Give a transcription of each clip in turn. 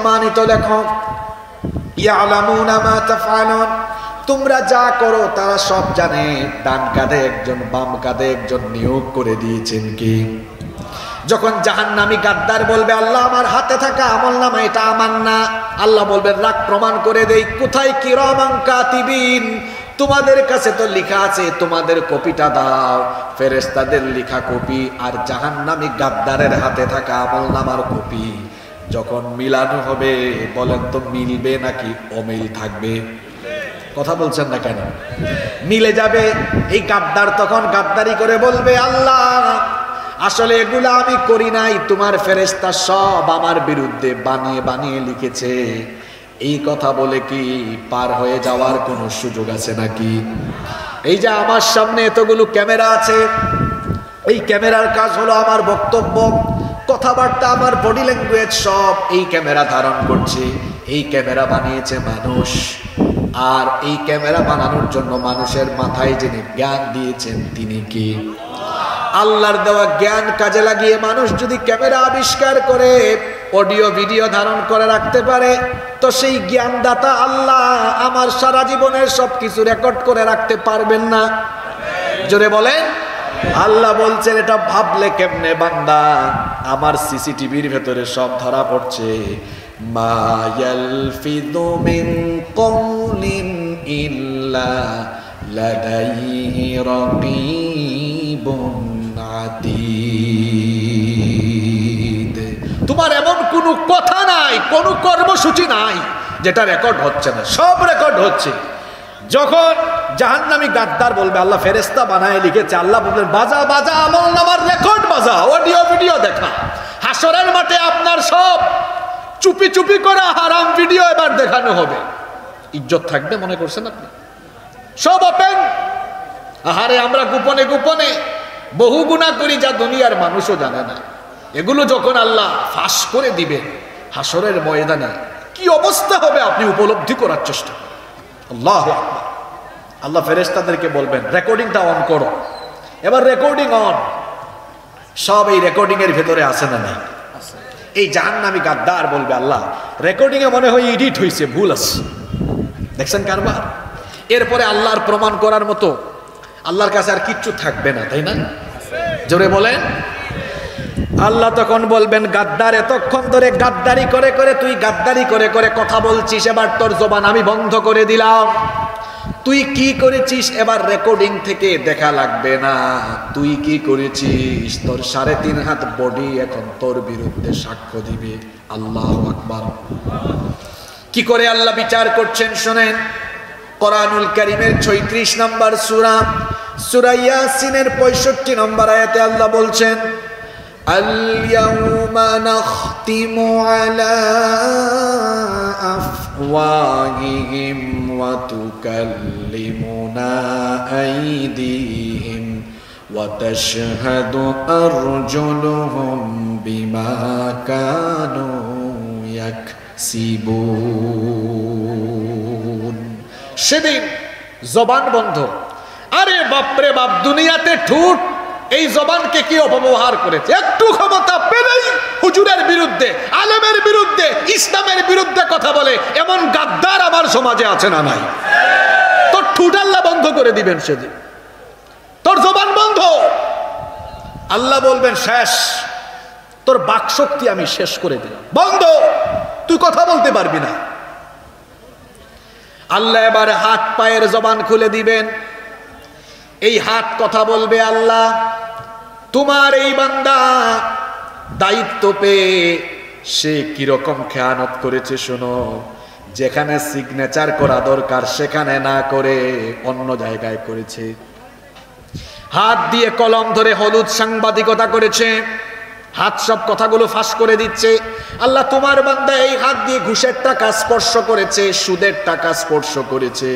সম্মানিত লেখক, ইয়ালামুনা মা তাফআলুন, তোমরা যা করো তারা সব জানে। ডান কাঁধে একজন, বাম কাঁধে একজন নিয়োগ করে দিয়েছেন কি? যখন জাহান্নামী গাদ্দার বলবে আল্লাহ আমার হাতে থাকা আমলনামা এটা আমার না, আল্লাহ বলবেন রাখ, প্রমাণ করে দেই। কোথায় কিরামান কাতিবিন, তোমাদের কাছে তো লেখা আছে, তোমাদের কপিটা দাও। ফেরেশতাদের লেখা কপি আর জাহান্নামী গাদ্দারের হাতে থাকা আমলনামার কপি যখন মিলানো হবে, বলেন তো মিলবে নাকি অমিল থাকবে? কথা বলছেন না কেন? মিলে যাবে। এই গাদ্দার তখন গাদ্দারি করে বলবে আল্লাহ আসলে এগুলা আমি করি নাই, তোমার ফেরেশতা সব আমার বিরুদ্ধে বানিয়ে বানিয়ে লিখেছে। এই কথা বলে কি পার হয়ে যাওয়ার কোনো সুযোগ আছে নাকি? এই যে আমার সামনে এতগুলো ক্যামেরা আছে, এই ক্যামেরার কাজ হলো আমার বক্তব্য, কথাবার্তা, আমার বডি ল্যাঙ্গুয়েজ সব এই ক্যামেরা ধারণ করছে। এই ক্যামেরা বানিয়েছে মানুষ, আর এই ক্যামেরা বানানোর জন্য মানুষের মাথায় যিনি জ্ঞান দিয়েছেন তিনি কি? আল্লাহর দেওয়া জ্ঞান কাজে লাগিয়ে মানুষ যদি ক্যামেরা আবিষ্কার করে অডিও ভিডিও ধারণ করে রাখতে পারে, তো সেই জ্ঞানদাতা আল্লাহ আমার সারা জীবনের সবকিছু রেকর্ড করে রাখতে পারবেন না? জোরে বলেন। আল্লাহ বলছেন এটা ভাবলে কেমনে বান্দা, আমার সিসিটিভির ভেতরে সব ধরা পড়ছে। মা ইয়ালফিযু মিন কওলিন ইল্লা লাদাইহি রাকীবুন আতীদ। তোমার এমন কোনো কথা নাই, কোনো কর্মসূচি নাই যেটা রেকর্ড হচ্ছে না, সব রেকর্ড হচ্ছে। যখন জাহান্নামী গাদ্দার বলবে আল্লাহ ফেরেশতা বানায় লিখেছে, আল্লাহ বলবেন বাজা বাজা আমলনামার রেকর্ড বাজা, অডিও ভিডিও দেখা। হাসরের মাঠে আপনার সব চুপি চুপি করা হারাম ভিডিও এবার দেখানো হবে। ইজ্জত থাকবে মনে করছেন আপনি? সব ওপেন। আহারে আমরা গোপনে গোপনে বহু গুনাহ করি যা দুনিয়ার মানুষও জানে না। এগুলো যখন আল্লাহ ফাঁস করে দিবে হাসরের ময়দানে, কি অবস্থা হবে আপনি উপলব্ধি করার চেষ্টা করেন। আল্লাহু আকবার। আল্লাহ ফেরেশতাদেরকে বলবেন রেকর্ডিংটা অন করো। এবার রেকর্ডিং অন। সব এই রেকর্ডিং এর ভেতরে আছে না নাই? এই জাহান্নামী গাদ্দার বলবে আল্লাহ রেকর্ডিং এ মনে হয় এডিট হয়েছে, ভুল আছে। দেখছেন কারবার? এরপরে আল্লাহর প্রমাণ করার মতো আল্লাহর কাছে আর কিচ্ছু থাকবে না, তাই না? জোরে বলেন। আল্লাহ তখন বলবেন গাদ্দার এতক্ষণ ধরে গাদ্দারি করে করে, তুই গাদ্দারি করে করে কথা বলছিস, এবার তোর জবান আমি বন্ধ করে দিলাম। তুই কি করেছিস এবার রেকর্ডিং থেকে দেখা লাগবে না। তুই কি করেছিস, তোর 3.5 হাত বডি এখন তোর বিরুদ্ধে সাক্ষ্য দিবে। আল্লাহু আকবার। কি করে আল্লাহ বিচার করছেন শোনেন। কোরআনুল কারীমের 36 নম্বর সূরা, সূরা ইয়াসিনের 65 নম্বর আয়াতে আল্লাহ বলছেন আল-ইয়াউমা নাখতিমু আলা আফওয়াহিহিম ওয়া তুকাল্লিমুনা আইদিহিম ওয়া তাশহাদু আরজুলুহুম বিমা কানু ইয়াকসিবুন। সেদিন জবান বন্ধ। আরে বাপরে বাপ, দুনিয়াতে ঠুট এই জবানকে কি অপব্যবহার করেছে। একটু ক্ষমতা পেলেই হুজুরের বিরুদ্ধে, আলেমের বিরুদ্ধে, ইসলামের বিরুদ্ধে কথা বলে এমন গাদ্দার আমার সমাজে আছে না নাই? তোর ঠুট আল্লাহ বন্ধ করে দিবেন সেদিন, তোর জবান বন্ধ। আল্লাহ বলবেন শেষ, তোর বাকশক্তি আমি শেষ করে দিলাম, বন্ধ, তুই কথা বলতে পারবি না। আল্লাহ এবার হাত পায়ের জবান খুলে দিবেন। এই হাত কথা বলবে আল্লাহ তোমার এই বান্দা দায়িত্ব পেয়ে সে কিরকম খেয়ানত করেছে শোনো। যেখানে সিগনেচার করা দরকার সেখানে না করে অন্য জায়গায় করেছে। হাত দিয়ে কলম ধরে হলুদ সাংবাদিকতা করেছে। হাত সব কথাগুলো ফাঁস করে দিচ্ছে। আল্লাহ তোমার বান্দা এই হাত দিয়ে ঘুষের টাকা স্পর্শ করেছে, সুদের টাকা স্পর্শ করেছে।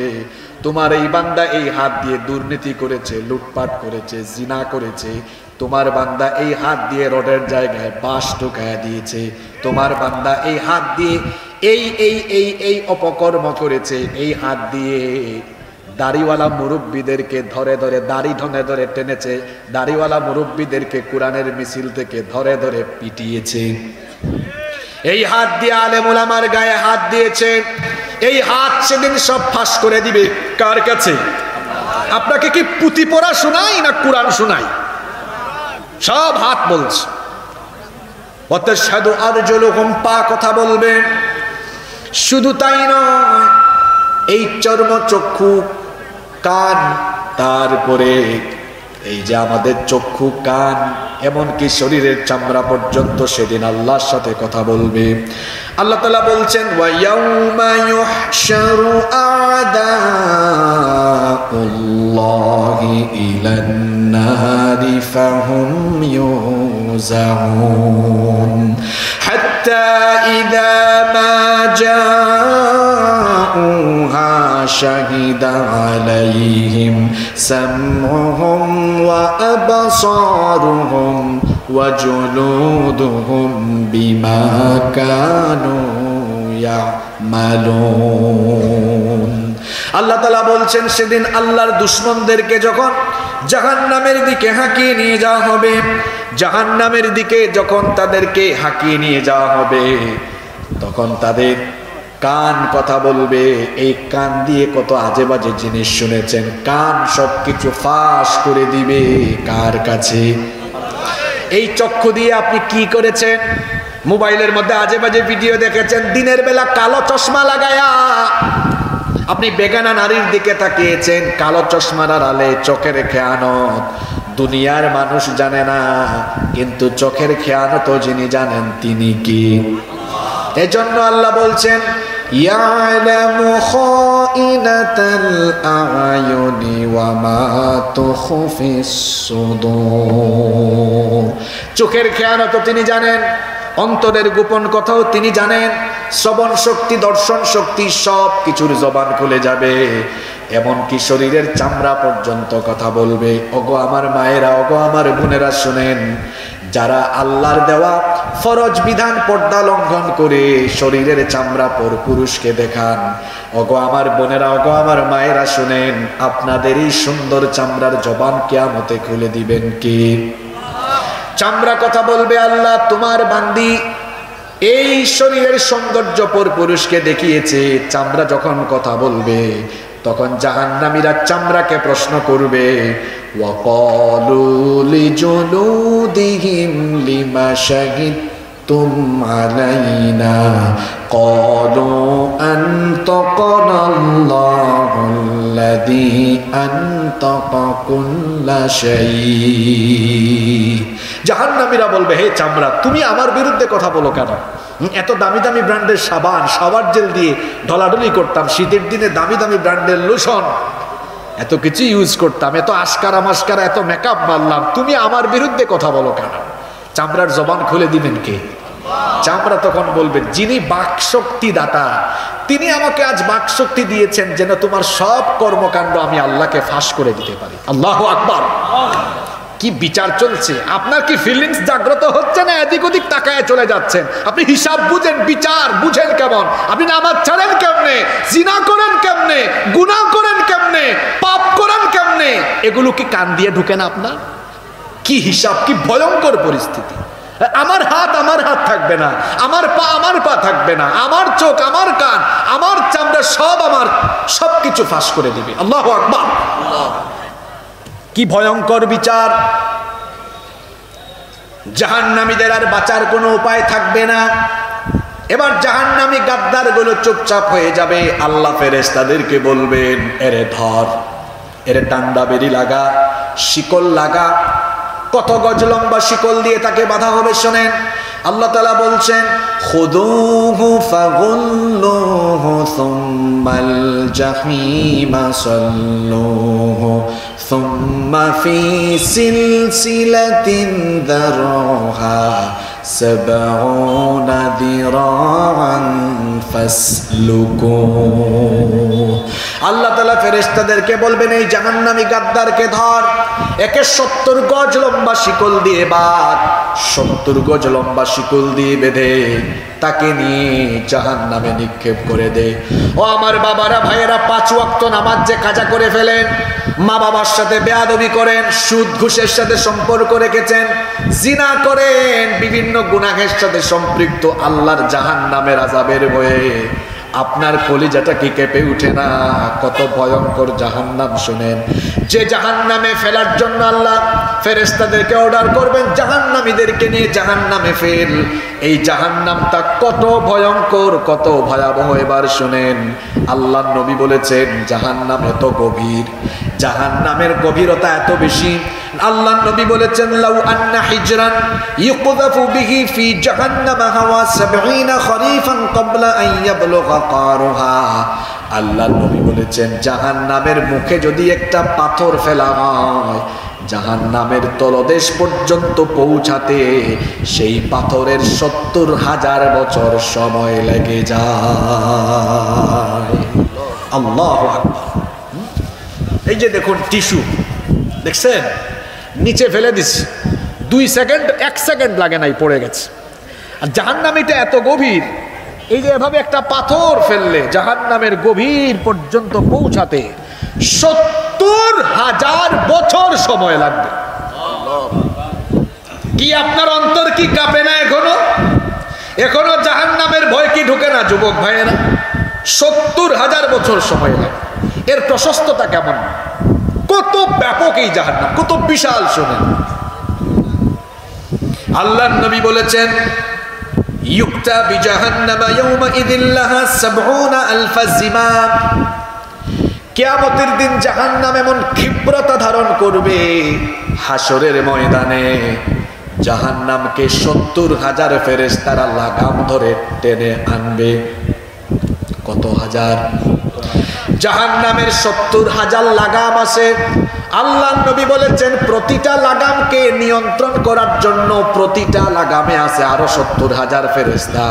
তোমার এই বান্দা এই হাত দিয়ে দুর্নীতি করেছে, লুটপাট করেছে, জিনা করেছে। তোমার বান্দা এই হাত দিয়ে রোডের জায়গায় বাঁশ ঢুকায়া দিয়েছে। তোমার বান্দা এই হাত দিয়ে এই এই এই এই অপকর্ম করেছে। এই হাত দিয়ে দাড়িওয়ালা মুরব্বীদেরকে ধরে ধরে দাড়ি ধরে ধরে টেনেছে। দাড়িওয়ালা মুরব্বীদেরকে কোরআনের মিছিল থেকে ধরে ধরে পিটিয়েছে। এই হাত দিয়ে আলেম ওলামার গায়ে হাত দিয়েছে, এই হাত সেদিন সব ফাঁস করে দিবে। কার কাছে? আপনাকে কি পুঁথি পড়া শোনাই না কোরআন শোনাই? সব হাত বলছে। ওয়াতাশহাদু আরজুলুহুম, পা কথা বলবে। শুধু তাই নয়, এই চর্ম, চক্ষু, কান, তারপরে এই যে আমাদের চক্ষু, কান, এমনকি শরীরের চামড়া পর্যন্ত সেদিন আল্লাহর সাথে কথা বলবে। আল্লাহ তাআলা বলছেন, ওয়া ইয়াউমা ইউহশারু আ'দাউল্লাহি ইলান নারি ফাহুম ইউজাউন হাত্তা ইযা মা জাউহা শাহিদা আলাইহিম সামউহুম ওয়া আবসারুহুম ওয়া জুলুদুহুম বিমা কানু ইয়ামালুন। আল্লাহ তাআলা বলছেন, সেদিন আল্লাহর দুশমনদেরকে যখন জাহান্নামের দিকে হাঁকিয়ে নিয়ে যাওয়া হবে, জাহান্নামের দিকে যখন তাদেরকে হাঁকিয়ে নিয়ে যাওয়া হবে, তখন তাদের কান কথা বলবে। এই কান দিয়ে কত আজে বাজে জিনিস শুনেছেন, কান সবকিছু ফাঁস করে দিবে। কার কাছে? এই চক্ষু দিয়ে আপনি কি করেছেন? মোবাইলের মধ্যে আজে বাজে ভিডিও দেখেছেন, দিনের বেলা কালো চশমা লাগায়া আপনি বেগানা নারীর দিকে তাকিয়েছেন, কালো চশমার আড়ালে চোখের খেয়ানত দুনিয়ার মানুষ জানে না, কিন্তু চোখের খেয়ানত যিনি জানেন তিনি কি? এজন্য আল্লাহ বলছেন, ইয়ালামু খাইনাতাল আ'য়ুনি ওয়া মা তুখফিস সুদূর। চোখের খেয়ানত তিনি জানেন, অন্তরের গোপন কথাও তিনি জানেন। শ্রবণ শক্তি, দর্শন শক্তি, সব কিছুর জবান খুলে যাবে, এমনকি শরীরের চামড়া পর্যন্ত কথা বলবে। ওগো আমার মায়েরা, ওগো আমার বোনেরা, শুনেন, যারা আল্লাহর দেওয়া ফরজ বিধান পর্দা লঙ্ঘন করে শরীরের চামড়া পর পুরুষকে দেখান, ওগো আমার বোনেরা, ওগো আমার মায়েরা, শুনেন, আপনাদের এই সুন্দর চামড়ার জবান কিয়ামতে খুলে দিবেন কি? চামড়া কথা বলবে, আল্লাহ তোমার বান্দি এই শরীরের সৌন্দর্য পর পুরুষকে দেখিয়েছে। চামড়া যখন কথা বলবে, তখন জাহান্নামীরা চামড়াকে প্রশ্ন করবে, ওয়াকালু লিজুলুদিহিম লিমা শাহিদতুম আলাইনা ক্বালু আনতাকানাল্লাহুল্লাযী আনতাকা কুল্লা শাই। জাহান্নামীরা বলবে, হে চামড়া, তুমি আমার বিরুদ্ধে কথা বলো কেন? এত দামি দামি ব্র্যান্ডের সাবান, শাওয়ার জেল দিয়ে ঢলাঢলি করতাম, শীতের দিনে দামি দামি ব্র্যান্ডের লোশন, এত কিছু ইউজ করতাম, এত আশকারা মাস্কারা, এত মেকআপ মারলাম, তুমি আমার বিরুদ্ধে কথা বলো কেন? চামড়ার জবান খুলে দিবেন কে? চামড়া তখন বলবে, যিনি বাকশক্তি দাতা, তিনি আমাকে আজ বাকশক্তি দিয়েছেন যেন তোমার সব কর্মকাণ্ড আমি আল্লাহকে ফাঁস করে দিতে পারি। আল্লাহু আকবার। কি বিচার চলছে? আপনার কি ফিলিংস জাগ্রত হচ্ছে না এদিক ওদিক তাকায় চলে যাচ্ছেন? আপনি হিসাব বুঝেন, বিচার বুঝেন কেমন? আপনি নামাজ ছাড়েন কেমনে? জিনা করেন কেমনে? গুনাহ করেন কেমনে? পাপ করেন কেমনে? এগুলো কি কান দিয়ে ঢুকে না আপনার? কি হিসাব, কি ভয়ঙ্কর পরিস্থিতি। আমার হাত থাকবে না, আমার পা থাকবে না, আমার চোখ, আমার কান, আমার চামড়া, সব আমার সবকিছু ফাঁস করে দিবে। আল্লাহু আকবার। কি ভয়ঙ্কর বিচার। জাহান্নামীদের আর বাঁচার কোনো উপায় থাকবে না। এবার জাহান্নামী গাদ্দার গুলো চুপচাপ হয়ে যাবে। আল্লাহ ফেরেশতাদেরকে বলবেন, এরে ধর, এরে ডান্ডা বেরি লাগা, শিকল লাগা। কত গজ লম্বা শিকল দিয়ে তাকে বাঁধা হবে শোনেন। আল্লাহ তাআলা বলছেন, খুদুহু ফাগুল্লুহু সুম্মাল জাহিমা সাল্লুহু সুম্মা ফি সিলসিলাতিন দারুহা সাবউনা দিরাআন ফাসলুকুহু। আল্লাহ তাআলা ফেরেশতাদেরকে বলবেন, এই জাহান্নামী গাদ্দারকে ধর, একে 70 গজ লম্বা শিকল দিয়ে বাঁধ, 70 গজ লম্বা শিকল দিয়ে বেঁধে তাকে নিয়ে জাহান্নামে নিক্ষেপ করে দেয়। ও আমার বাবারা, ভাইয়েরা, 5 ওয়াক্ত নামাজ যে কাজা করে ফেলেন, মা বাবার সাথে বেয়াদবি করেন, সুদ ঘুষের সাথে সম্পর্ক রেখেছেন, জিনা করেন, বিভিন্ন গুনাহের সাথে সম্পৃক্ত, আল্লাহর জাহান্নামের আযাবের ভয়ে আপনার কলিজাটা কি কেঁপে উঠে না? কত ভয়ঙ্কর জাহান্নাম শুনেন। যে জাহান্নামে ফেলার জন্য আল্লাহ ফেরেশতাদেরকে অর্ডার করবেন জাহান্নামীদেরকে নিয়ে জাহান্নামে ফেল, এই জাহান্নামটা কত ভয়ঙ্কর, কত ভয়াবহ এবার শুনেন। আল্লাহর নবী বলেছেন জাহান্নাম এত গভীর, জাহান্নামের গভীরতা এত বেশি। আল্লাহর নবী বলেছেন লাউ আন্না হিজরান ইউকযাফু বিহি ফি জাহান্নাম হাওয়া 70 খরিফান ক্বাবলা আন ইয়াবলুগা কারুহা। আল্লাহর নবী বলেছেন জাহান্নামের মুখে যদি একটা পাথর ফেলা হয়, জাহান্নামের তলদেশ পর্যন্ত পৌঁছাতে সেই পাথরের 70,000 বছর সময় লেগে যায়। আল্লাহু আকবার। এই যে দেখুন টিস্যু, দেখছেন নিচে ফেলে দিছি, 2 সেকেন্ড 1 সেকেন্ড লাগে নাই, পড়ে গেছে। আর জাহান্নামীটা এত গভীর, এই যে এভাবে একটা পাথর ফেললে জাহান্নামের গভীর পর্যন্ত পৌঁছাতে 70,000 বছর সময় লাগবে। কি আপনার অন্তর কি কাঁপে না? এখনো জাহান্নামের ভয় কি ঢুকে না যুবক ভাইয়েরা? 70,000 বছর সময় লাগে। এর প্রশস্ততা কেমন, কত ব্যাপক এই জাহান্নাম, কত বিশাল শুনেন। আল্লাহর নবী বলেছেন ইউক্তা বিজাহান্নামা ইয়াউমাইযিন লাহা 70,000 জিমাম। কিয়ামতের দিন জাহান্নাম এমন ক্ষিপ্রতা ধারণ করবে, হাসরের ময়দানে জাহান্নামকে 70,000 ফেরেশতারা লাগাম ধরে টেনে আনবে। কত হাজার? জাহান্নামের 70,000 লাগাম আছে। আল্লাহর নবী বলেছেন প্রতিটা লাগামকে নিয়ন্ত্রণ করার জন্য প্রতিটা লাগামে আছে আরো 70,000 ফেরেশতা।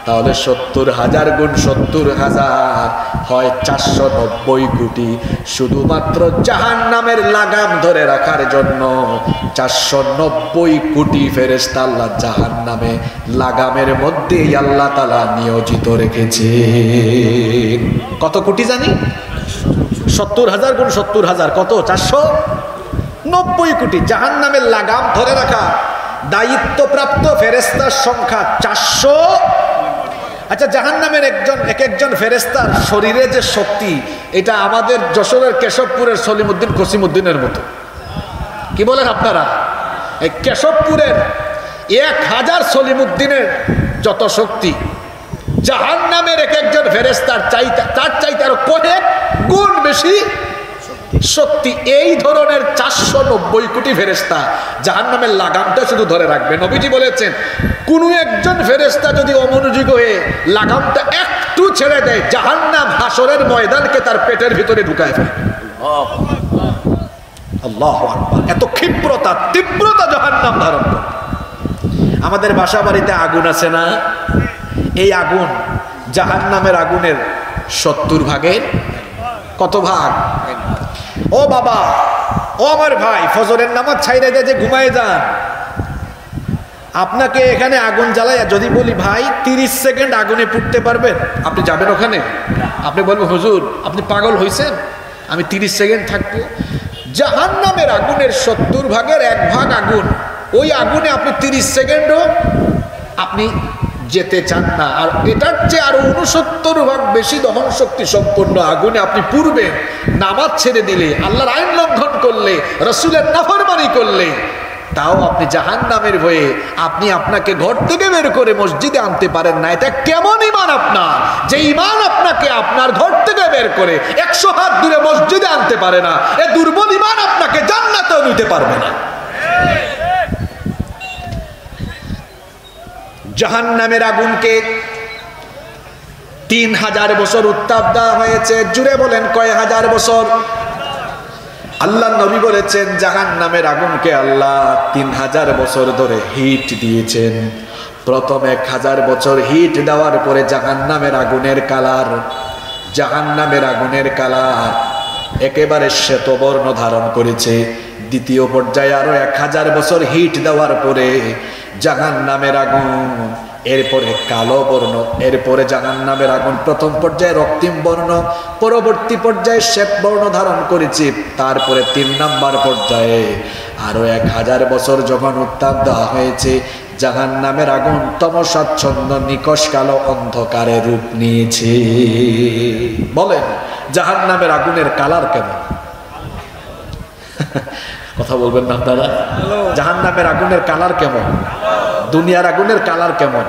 তাহলে 70,000 গুণ 70,000 হয় 490 কোটি। শুধুমাত্র জাহান্নামের লাগাম ধরে রাখার জন্য 490 কোটি ফেরেশতা আল্লাহ জাহান্নামে লাগামের মধ্যেই আল্লাহ তাআলা নিয়োজিত রেখেছে। কত কোটি জানি? 70,000 গুণ 70,000 কত? 490 কোটি। জাহান্নামের লাগাম ধরে রাখা দায়িত্বপ্রাপ্ত ফেরেশতার সংখ্যা 400। আচ্ছা, জাহান্নামের একজন ফেরেশতার শরীরে যে শক্তি, এটা আমাদের যশোরের কেশবপুরের সলিমুদ্দিন কসিমুদ্দিনের মতো। কি বলেন আপনারা? এই কেশবপুরের 1000 সলিমুদ্দিনের যত শক্তি, জাহান্নামের একজন ফেরেশতার তার চাইতে আরো কয়েক গুণ বেশি শক্তি। এই ধরনের 490 কোটি ফেরেশতা জাহান্নামের লাগামটা শুধু ধরে রাখবে। নবীজি বলেছেন কোন একজন ফেরেশতা যদি অমনোযোগী হয়ে লাগামটা একটু ছেড়ে দেয়, জাহান্নাম হাসরের ময়দানকে তার পেটের ভিতরে ঢুকায় ফেলবে। আল্লাহু আকবার। এত ক্ষিপ্রতা, তীব্রতা জাহান্নাম ধারণ করে। আমাদের বাসা বাড়িতে আগুন আছে না? এই আগুন জাহান্নামের আগুনের 70 ভাগের কত ভাগ? ও বাবা, ও আমার ভাই, ফজরের নামাজ ছাইরা দিয়ে যে ঘুমায় যান, আপনাকে এখানে আগুন জ্বালায় যদি বলি ভাই 30 সেকেন্ড আগুনে পুড়তে পারবেন, আপনি যাবেন ওখানে? আপনি বলবেন হুজুর আপনি পাগল হয়েছেন, আমি 30 সেকেন্ড থাকবো? জাহান্নামের আগুনের 70 ভাগের 1 ভাগ আগুন, ওই আগুনে আপনি 30 সেকেন্ডও আপনি যেতে চান না। আর এটার চেয়ে আরো 69 ভাগ বেশি দহন শক্তি সম্পন্ন আগুনে আপনি পুড়বেন। নামাজ ছেড়ে দিলে, আল্লাহর আইন লঙ্ঘন করলে, রাসূলের নাফরমানি করলে, তাও আপনি জাহান্নামের ভয়ে আপনি আপনাকে ঘর থেকে বের করে মসজিদে আনতে পারেন না। এটা কেমন ঈমান আপনার, যে ঈমান আপনাকে আপনার ঘর থেকে বের করে 100 হাত দূরে মসজিদে আনতে পারে না? এ দুর্বল ঈমান আপনাকে জান্নাতেও নিতে পারবে না। জাহান্নামের আগুনকে 3000 বছর উত্তাপ দেওয়া হয়েছে। জুড়ে বলেন কয় হাজার বছর? আল্লাহ নবী বলেছেন জাহান্নামের আগুনকে আল্লাহ 3000 বছর ধরে হিট দিয়েছেন। প্রথম 1000 বছর হিট দেওয়ার পরে জাহান্নামের আগুনের কালার একেবারে শ্বেতবর্ণ ধারণ করেছে। দ্বিতীয় পর্যায়ে আরো 1000 বছর হিট দেওয়ার পরে জাহান্নামের আগুন, এরপরে কালো বর্ণ, এরপরে জাহান্নামের আগুন প্রথম পর্যায়ে রক্তিম বর্ণ, পরবর্তী পর্যায়ে শ্বেত বর্ণ ধারণ করেছে। তারপরে 3 নাম্বার পর্যায়ে আরো 1000 বছর যখন উত্তাপ দেওয়া হয়েছে, জাহান্নামের আগুন তমসাচ্ছন্ন নিকষ কালো অন্ধকারে রূপ নিয়েছে। বলেন জাহান্নামের আগুনের কালার কেমন? কথা বলবেন না আপনারা? জাহান্নামের আগুনের কালার কেমন? দুনিয়ার আগুনের কালার কেমন?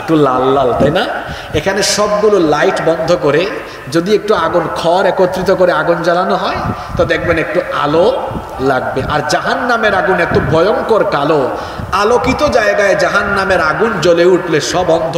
একটু লাল লাল, তাই না? এখানে সবগুলো লাইট বন্ধ করে যদি একটু আগুন খড় একত্রিত করে আগুন জ্বালানো হয় তো দেখবেন একটু আলো লাগবে। আর জাহান্নামের আগুন এত ভয়ঙ্কর কালো, আলোকিত জায়গায় জাহান্নামের আগুন জ্বলে উঠলে সব অন্ধ